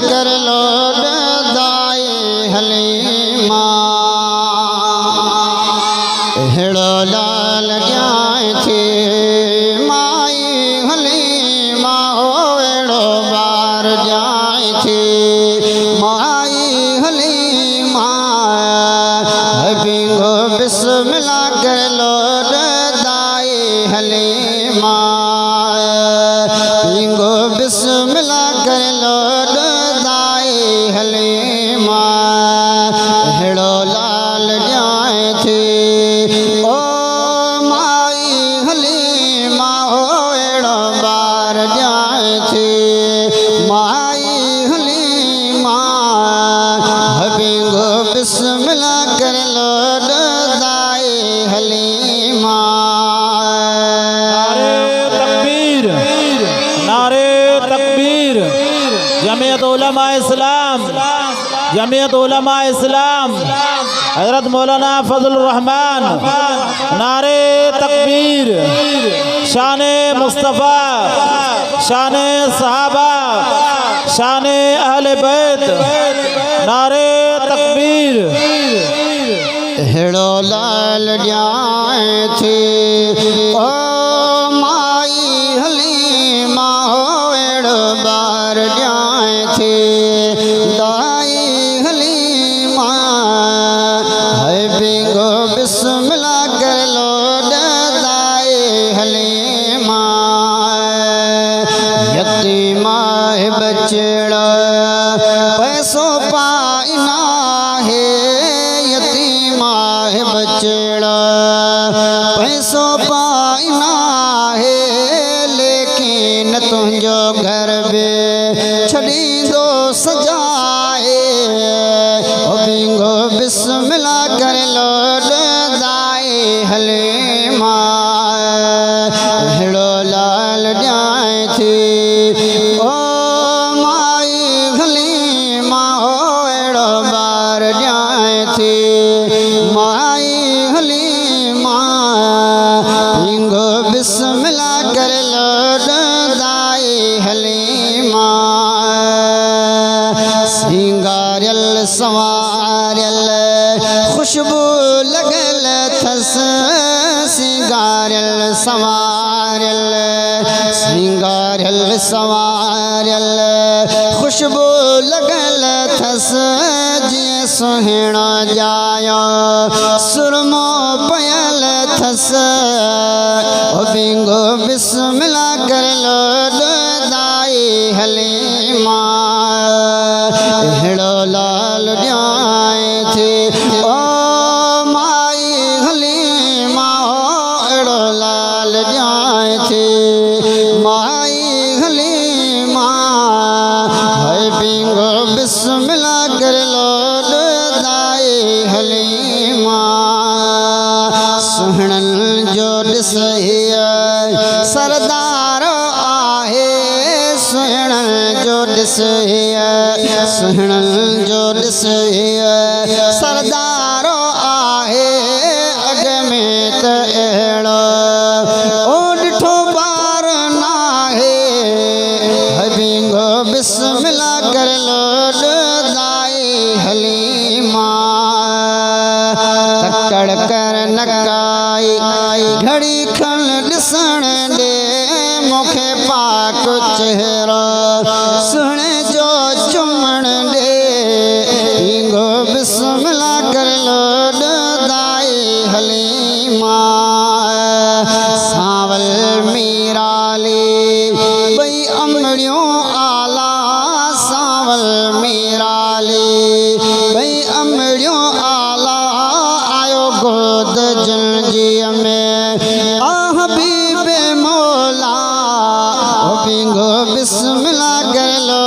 कर लो दाए हलीमा हेड़ो लाल जाए थी माई हलीमा हो एड़ो बार जाए थी माई हलीमा बिंगो बिस्मिल्लाह कर लो दाए हलीमा बिंगो बिस्मिल्लाह कर लो दाए हलीमा हेड़ो लाल जाए थी ओ माई हलीमा हो एड़ो बार जाए थी माई हलीमा बिंगो बिस्मिल्लाह कर लो दाए हलीमा जमीयत उलमा इस्लाम जमीयत उलमा इस्लाम हजरत मौलाना फजल रहमान नारे तकबीर शान मुस्तफ़ा शान सहाबा शान अहले बैत नारे तकबीर हेड़ो लाल जाए थी ओ माई हलीमा हो एड़ो बार जाए थी दाई हलीमा है बिंगो बिस्मिल्लाह कर लो दाई हलीमा यतीमा है बचड़ा पैसों पाइना है यतीमा है बचड़ा पैसों पाइना है लेकिन तुझो घर बे छड़ी दो सजाए ओ बिंगो बिस्मिल्लाह कर लो दाए हलीमा हेड़ो लाल जाए थी ओ माई हलीमा हो एड़ो बार जाए थी माई हलीमा बिंगो बिस्मिल्लाह कर लो दाए हलीमा सिंगारल संवारल खुशबू लगल थस सिंगारल संवारल सिंगारल संवारल खुशबू लगल थस जी सुहिणो जायो सुरमो पयल थस ओ बिंगो बिस्मिल्लाह कर लो दाए हलीमा हेड़ो लाल जाए थी ओ माई हलीमा हो एड़ो लाल जाए थी माई हलीमा है बिंगो बिस्मिल्लाह कर लो दाए हलीमा सुहणन जो ॾिसहिया सरदारो आहे सुहणन जो ॾिसहिया सुहणन जो ॾिसहिया सरदारो आहे अॻ में त अहिड़ो ओ ॾिठो ॿार नाहे बिंगो बिस्मिल्लाह कर लो दाए हलीमा तकड़ कर नकाई घड़ी खन ॾिसण ॾे मूंखे पाक चेहरो सुहिणे जो चुमण ॾे बिंगो बिस्मिल्लाह कर लो दाए हलीमा सावल मीराली भई अमड़ियों आला सावल मीराली भई अमड़ियों आला आयो गोद जुलजीअ में आह बीबे मौला ओ बिंगो बिस्मिल्लाह कर लो